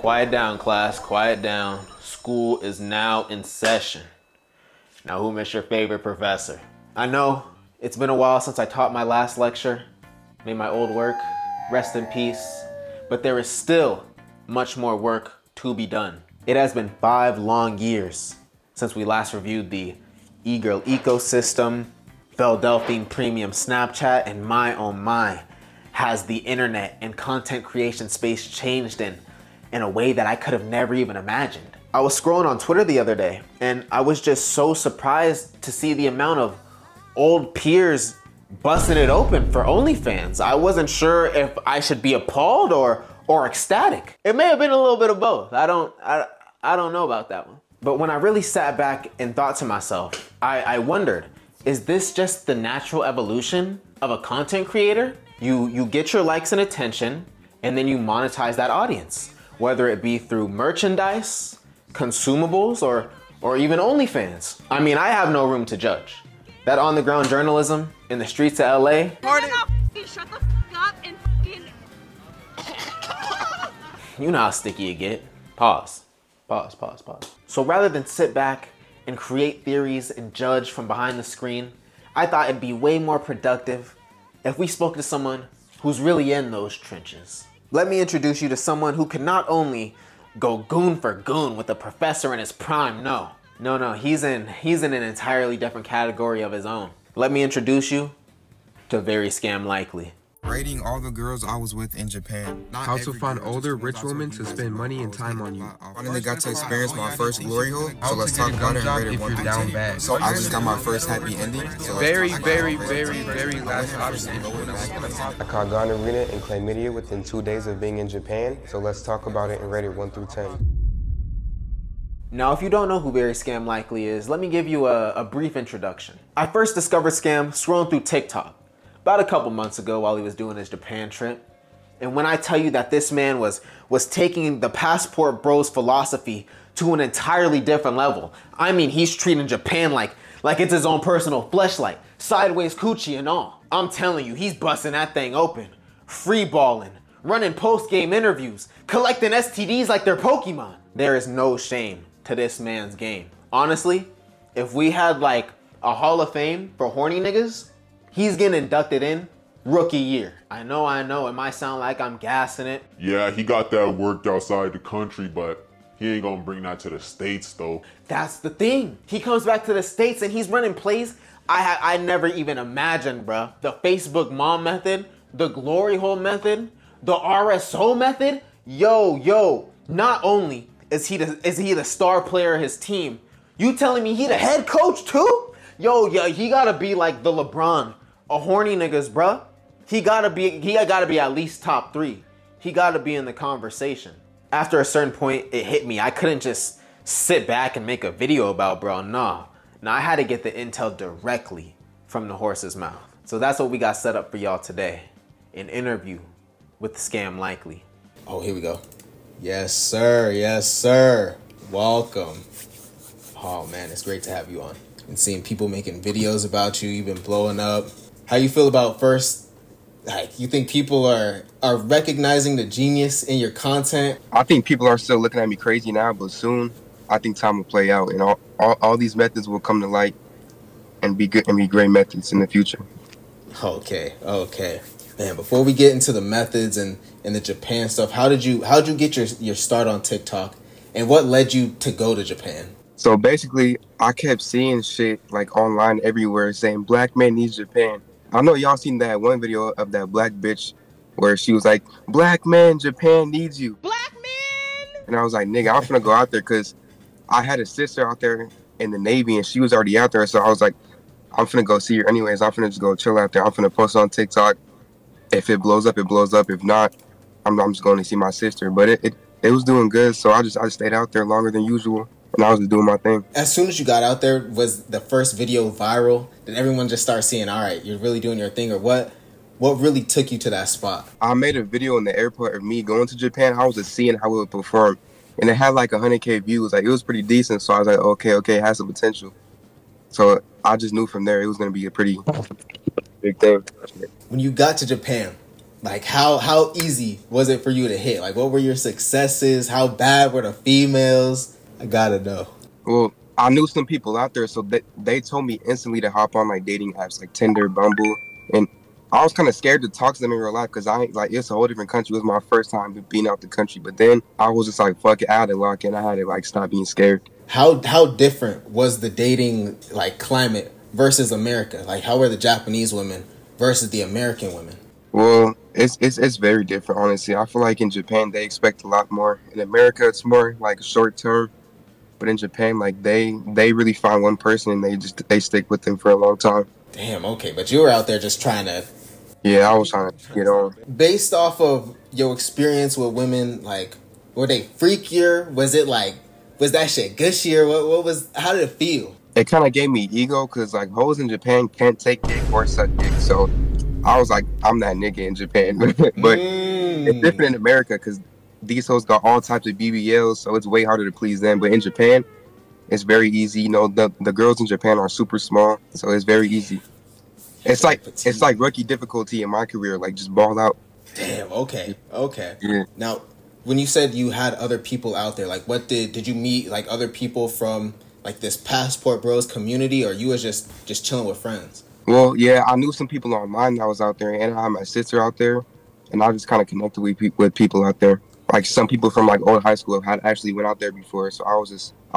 Quiet down, class, quiet down. School is now in session. Now, who missed your favorite professor? I know it's been a while since I taught my last lecture, made my old work, rest in peace, but there is still much more work to be done. It has been 5 long years since we last reviewed the ecosystem, Philadelphia Premium Snapchat, and my oh my, has the internet and content creation space changed in a way that I could have never even imagined. I was scrolling on Twitter the other day and I was just so surprised to see the amount of old peers busting it open for OnlyFans. I wasn't sure if I should be appalled or ecstatic. It may have been a little bit of both. I don't know about that one. But when I really sat back and thought to myself, I wondered, is this just the natural evolution of a content creator? You get your likes and attention and then you monetize that audience, whether it be through merchandise, consumables, or even OnlyFans. I mean, I have no room to judge. That on-the-ground journalism in the streets of LA. Shut the up and You know how sticky you get. Pause. So rather than sit back and create theories and judge from behind the screen, I thought it'd be way more productive if we spoke to someone who's really in those trenches. Let me introduce you to someone who can not only go goon for goon with a professor in his prime, no, he's in an entirely different category of his own. Let me introduce you to VeryScamLikely. Rating all the girls I was with in Japan. How to find older rich women to spend money and time on you. I finally got to experience my first glory hole, so let's talk about it and rate it 1 through 10. So I just got my first happy ending. So very last option. I caught gonorrhea and chlamydia within 2 days of being in Japan, so let's talk about it and rate it 1 through 10. Now, if you don't know who VeryScamLikely is, let me give you a brief introduction. I first discovered Scam scrolling through TikTok about a couple months ago while he was doing his Japan trip. And when I tell you that this man was taking the passport bros philosophy to an entirely different level, I mean, he's treating Japan like it's his own personal fleshlight, sideways coochie and all. I'm telling you, he's busting that thing open, free balling, running post-game interviews, collecting STDs like they're Pokemon. There is no shame to this man's game. Honestly, if we had like a Hall of Fame for horny niggas, he's getting inducted in rookie year. I know, it might sound like I'm gassing it. Yeah, he got that worked outside the country, but he ain't gonna bring that to the States though. That's the thing. He comes back to the States and he's running plays I never even imagined, bruh. The Facebook mom method, the glory hole method, the RSO method. Yo, not only is he the star player of his team, you telling me he the head coach too? Yo, he gotta be like the LeBron of horny niggas, bruh. He gotta be at least top 3. He gotta be in the conversation. After a certain point, it hit me. I couldn't just sit back and make a video about bro, nah. Now I had to get the intel directly from the horse's mouth. So that's what we got set up for y'all today. An interview with ScamLikely. Oh, here we go. Yes, sir. Welcome. Oh man, it's great to have you on. And seeing people making videos about you, you've been blowing up. How you feel about first, like, you think people are recognizing the genius in your content? I think people are still looking at me crazy now, but soon I think time will play out and all these methods will come to light and be good and be great methods in the future. Okay. Man, before we get into the methods and the Japan stuff, how'd you get your start on TikTok and what led you to go to Japan? So basically, I kept seeing shit like online everywhere saying black man needs Japan. I know y'all seen that one video of that black bitch where she was like, black man, Japan needs you. Black man! And I was like, nigga, I'm finna go out there because I had a sister out there in the Navy and she was already out there. So I was like, I'm finna go see her anyways. I'm finna just go chill out there. I'm finna post on TikTok. If it blows up, it blows up. If not, I'm just going to see my sister. But it was doing good. So I just stayed out there longer than usual. And I was just doing my thing. As soon as you got out there, was the first video viral? Did everyone just start seeing, all right, you're really doing your thing? Or what really took you to that spot? I made a video in the airport of me going to Japan. I was just seeing how it would perform. And it had like 100K views. Like, it was pretty decent. So I was like, okay, it has some potential. So I just knew from there it was going to be a pretty big thing. When you got to Japan, Like, how easy was it for you to hit? Like, what were your successes? How bad were the females? I gotta know. Well, I knew some people out there, so they told me instantly to hop on like dating apps like Tinder, Bumble, and I was kind of scared to talk to them in real life because it's a whole different country. It was my first time being out the country, but then I was just like, fuck it, I had to lock in. I had to like stop being scared. How different was the dating like climate versus America? Like, how were the Japanese women versus the American women? Well, it's very different, honestly. I feel like in Japan they expect a lot more. In America, it's more like short term. But in Japan, like they really find one person and they stick with them for a long time. Damn, okay. But you were out there just trying to... Yeah, I was trying to get on. Based off of your experience with women, like, were they freakier? Was that shit gushier? What was, how did it feel? It kind of gave me ego because like hoes in Japan can't take dick or suck dick. So I was like, I'm that nigga in Japan. But it's different in America because these hoes got all types of BBLs, so it's way harder to please them. But in Japan, it's very easy. You know, the girls in Japan are super small, so it's very easy. It's like rookie difficulty in my career, like just ball out. Damn, okay. Yeah. Now, when you said you had other people out there, like what did you meet like other people from like this Passport Bros community, or you was just chilling with friends? Well, yeah, I knew some people online that was out there, and I had my sister out there, and I just kind of connected with people out there. Like some people from like old high school had actually went out there before, so I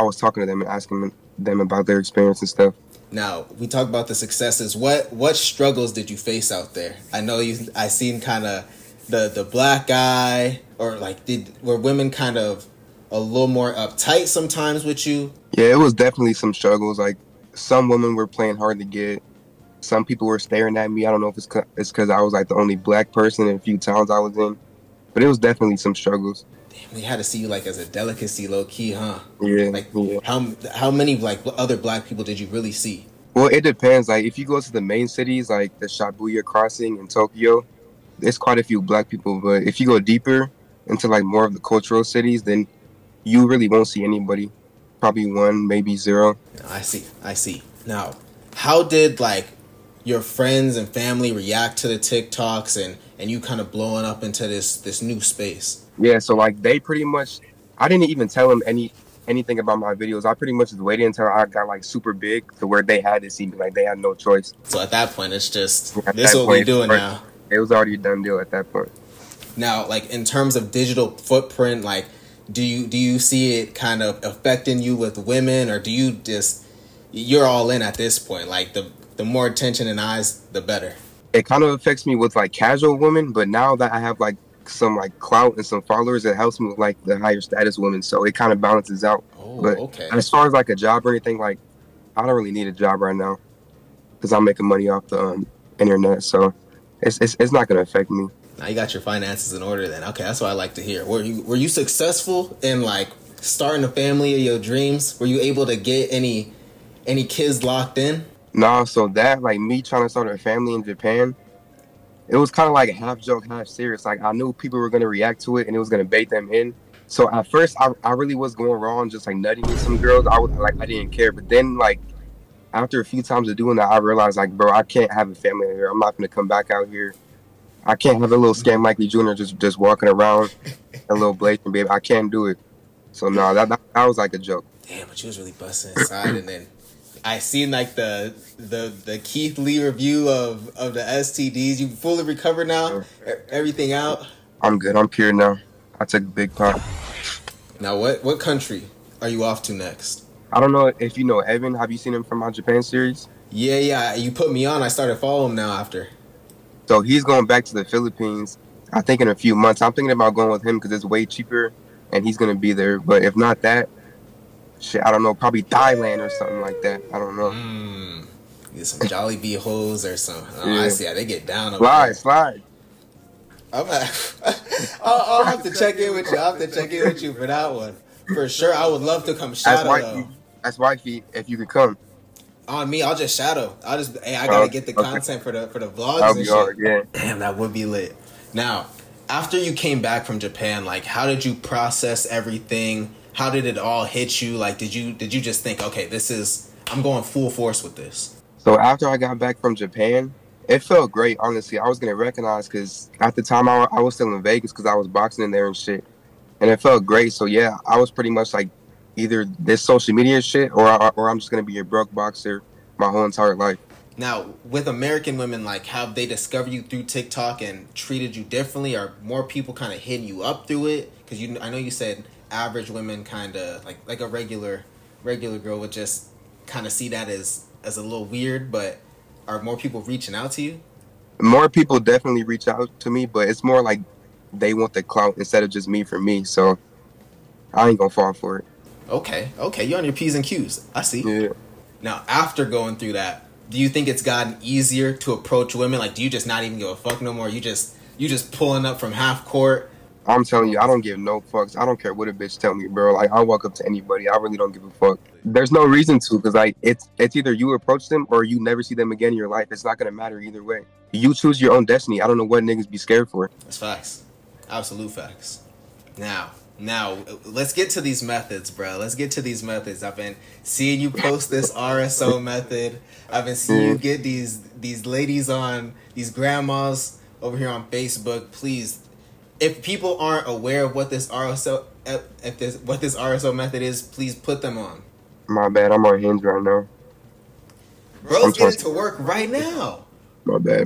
was talking to them and asking them about their experience and stuff. Now, we talk about the successes. What struggles did you face out there? I know I seen kind of the black guy, or like were women kind of a little more uptight sometimes with you? Yeah, it was definitely some struggles. Like some women were playing hard to get. Some people were staring at me. I don't know if it's because I was like the only black person in a few towns I was in. But it was definitely some struggles. Damn, they had to see you like as a delicacy, low key, huh? Yeah. Like, yeah. How many like other black people did you really see? Well, it depends. Like if you go to the main cities, like the Shibuya Crossing in Tokyo, there's quite a few black people. But if you go deeper into like more of the cultural cities, then you really won't see anybody. Probably one, maybe zero. I see. Now, how did like your friends and family react to the TikToks and you kind of blowing up into this new space? Yeah, so like they pretty much, I didn't even tell them anything about my videos. I pretty much just waited until I got like super big to where they had to see me. Like they had no choice. So at that point, it's just, this is what we're doing now. It was already a done deal at that point. Now, like in terms of digital footprint, like do you see it kind of affecting you with women, or do you just, you're all in at this point? Like the more attention and eyes, the better. It kind of affects me with like casual women, but now that I have like some like clout and some followers, it helps me with like the higher status women, so it kind of balances out. Oh, but okay. As far as like a job or anything, like I don't really need a job right now because I'm making money off the internet, so it's not gonna affect me. Now you got your finances in order then. Okay, that's what I like to hear. Were you successful in like starting a family of your dreams? Were you able to get any kids locked in? Nah, so that like me trying to start a family in Japan, it was kind of like a half joke, half serious. Like I knew people were gonna react to it and it was gonna bait them in. So at first I really was going wrong, just like nutting with some girls. I didn't care, but then like after a few times of doing that, I realized like, bro, I can't have a family here. I'm not gonna come back out here. I can't have a little ScamLikely Jr. just walking around, a little blatant baby. I can't do it. So no, that was like a joke. Damn, but you was really busting inside, and then I seen like the Keith Lee review of the STDs. You fully recovered now? Everything out? I'm good. I'm cured now. I took a big pop. Now, what country are you off to next? I don't know if you know Evan. Have you seen him from my Japan series? Yeah. You put me on. I started following him now after. So he's going back to the Philippines, I think in a few months. I'm thinking about going with him because it's way cheaper and he's going to be there. But if not that, shit, I don't know, probably Thailand or something like that. I don't know. Get some Jollibee hoes or something. Oh, yeah. I see how they get down over Slide. I'll have to check in with you. I'll have to check in with you for that one. For sure. I would love to come shadow though. That's wifey, if you could come. On me, I'll just shadow. I gotta get the content for the vlogs and shit. Hard, yeah. Damn, that would be lit. Now, after you came back from Japan, like how did you process everything? How did it all hit you? Like did you just think, okay, I'm going full force with this? So after I got back from Japan, It felt great, honestly. I was getting recognized because at the time I was still in Vegas because I was boxing in there and shit. And it felt great. So yeah, I was pretty much like either this social media shit or I'm just going to be a broke boxer my whole entire life. Now, with American women, like, have they discovered you through TikTok and treated you differently? Are more people kind of hitting you up through it? Because I know you said average women kind of, like a regular girl would just kind of see that as a little weird, but are more people reaching out to you? More people definitely reach out to me, but it's more like they want the clout instead of just me for me, so I ain't gonna fall for it. Okay, you're on your P's and Q's. I see. Yeah. Now, after going through that, do you think it's gotten easier to approach women? Like, do you just not even give a fuck no more? You just pulling up from half court? I'm telling you, I don't give no fucks. I don't care what a bitch tell me, bro. Like, I'll walk up to anybody. I really don't give a fuck. There's no reason to, because like it's either you approach them or you never see them again in your life. It's not gonna matter either way. You choose your own destiny. I don't know what niggas be scared for. That's facts. Absolute facts. Now, let's get to these methods, bro. Let's get to these methods. I've been seeing you post this RSO method. I've been seeing you get these ladies on, these grandmas over here on Facebook. Please, if people aren't aware of what this RSO method is, please put them on. My bad, I'm on Hinge right now. Bro's getting to work right now. My bad.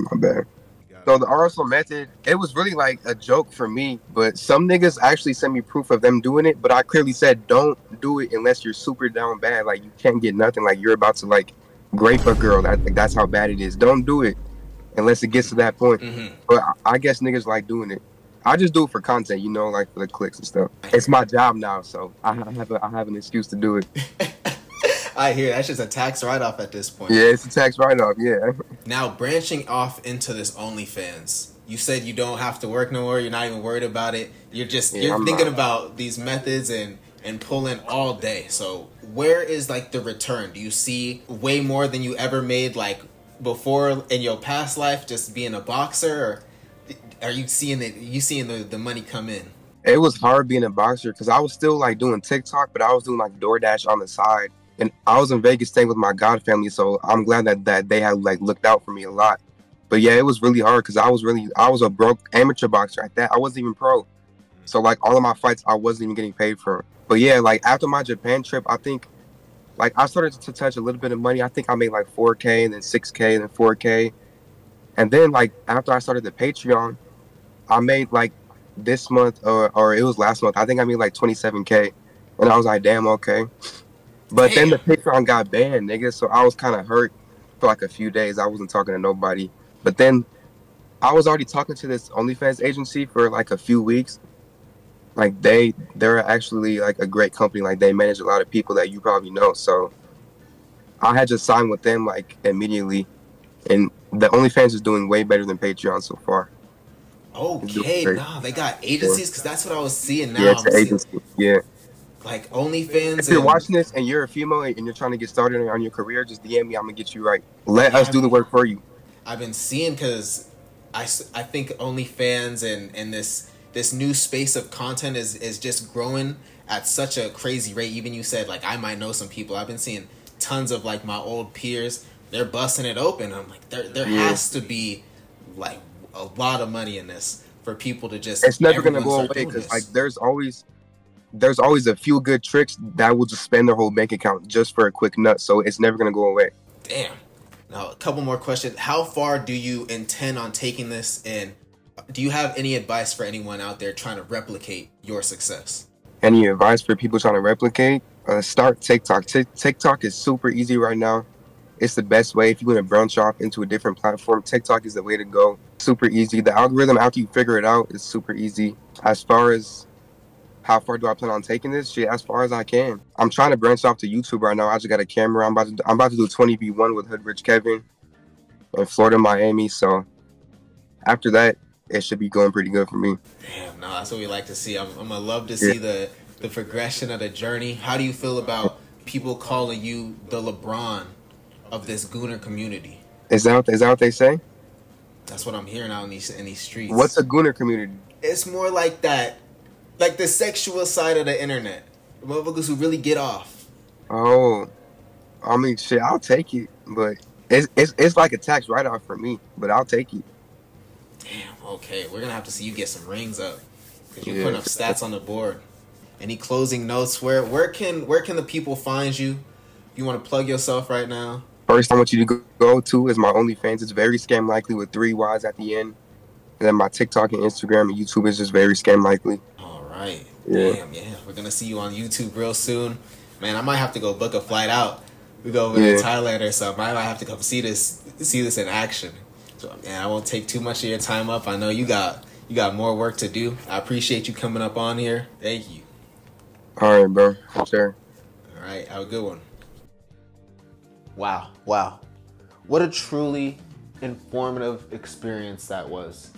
So the RSO method, it was really like a joke for me, but some niggas actually sent me proof of them doing it, but I clearly said don't do it unless you're super down bad. Like, you can't get nothing. Like, you're about to like grape a girl. That's how bad it is. Don't do it unless it gets to that point. Mm-hmm. But I guess niggas like doing it. I just do it for content, you know, like for the clicks and stuff. It's my job now, so I have an excuse to do it. I hear that's just a tax write-off at this point. Yeah, it's a tax write-off, yeah. Now, branching off into this OnlyFans, you said you don't have to work no more. You're not even worried about it. You're thinking about these methods and pulling all day. So where is like the return? Do you see way more than you ever made like before in your past life, just being a boxer? Or are you seeing the money come in? It was hard being a boxer because I was still like doing TikTok, but I was doing like DoorDash on the side. And I was in Vegas staying with my God family, so I'm glad that they had like looked out for me a lot. But yeah, it was really hard because I was a broke amateur boxer at that. I wasn't even pro. So like all of my fights, I wasn't even getting paid for. But yeah, like after my Japan trip, I think like I started to touch a little bit of money. I think I made like 4K and then 6K and then 4K. And then like after I started the Patreon, I made like this month or it was last month, I think I made like 27K. And I was like, damn, okay. But then the Patreon got banned, nigga, so I was kind of hurt for like a few days. I wasn't talking to nobody. But then I was already talking to this OnlyFans agency for like a few weeks. Like they're actually like a great company. Like they manage a lot of people that you probably know. So I had just signed with them like immediately. And the OnlyFans is doing way better than Patreon so far. Okay, nah, they got agencies because that's what I was seeing now. Yeah, it's an agency, yeah. Like OnlyFans. If you're watching this and you're a female and you're trying to get started on your career, just DM me. I'm gonna get you right. Let us do the work for you. I've been seeing because I think OnlyFans and this new space of content is just growing at such a crazy rate. Even you said like I might know some people. I've been seeing tons of like my old peers. They're busting it open. I'm like there has to be like a lot of money in this for people to just. It's never gonna go away because like there's always a few good tricks that will just spend their whole bank account just for a quick nut. So it's never going to go away. Damn. Now, a couple more questions. How far do you intend on taking this? And do you have any advice for anyone out there trying to replicate your success? Any advice for people trying to replicate? Start TikTok. TikTok is super easy right now. It's the best way. If you want to branch off into a different platform, TikTok is the way to go. Super easy. The algorithm, after you figure it out, is super easy. As far as how far do I plan on taking this? Shit, as far as I can. I'm trying to branch off to YouTube right now. I just got a camera. I'm about to do 20v1 with Hood Rich Kevin in Florida, Miami. So after that, it should be going pretty good for me. Damn, no, that's what we like to see. I'm gonna love to see the progression of the journey. How do you feel about people calling you the LeBron of this Gooner community? Is that what they say? That's what I'm hearing out in these streets. What's a Gooner community? It's more like that. Like the sexual side of the internet. Motherfuckers who really get off. Oh. I mean, shit, I'll take it. But It's like a tax write-off for me, but I'll take it. Damn, okay. We're gonna have to see you get some rings up. Because you're putting up stats on the board. Any closing notes? Where can the people find you? You want to plug yourself right now? First, I want you to go to is my OnlyFans. It's VeryScamLikely with 3 Y's at the end. And then my TikTok and Instagram and YouTube is just VeryScamLikely. All right. Yeah. Damn, yeah. We're going to see you on YouTube real soon. Man, I might have to go book a flight out. We go over to Thailand or something. I might have to come see this in action. So, man, I won't take too much of your time up. I know you got more work to do. I appreciate you coming up on here. Thank you. All right, bro. Sure. All right. Have a good one. Wow. What a truly informative experience that was.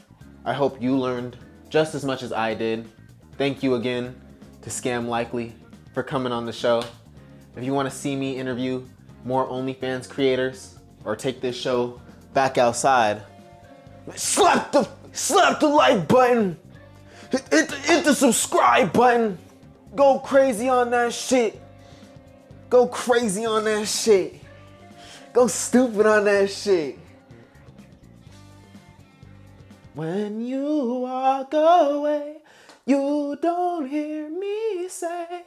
I hope you learned just as much as I did. Thank you again to ScamLikely for coming on the show. If you want to see me interview more OnlyFans creators or take this show back outside, slap the like button, hit the subscribe button, go crazy on that shit. Go crazy on that shit. Go stupid on that shit. When you walk away, you don't hear me say,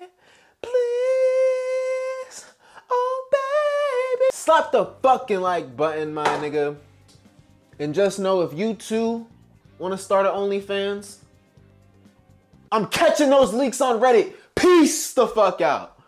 please, oh baby. Slap the fucking like button, my nigga. And just know if you too want to start an OnlyFans, I'm catching those leaks on Reddit. Peace the fuck out.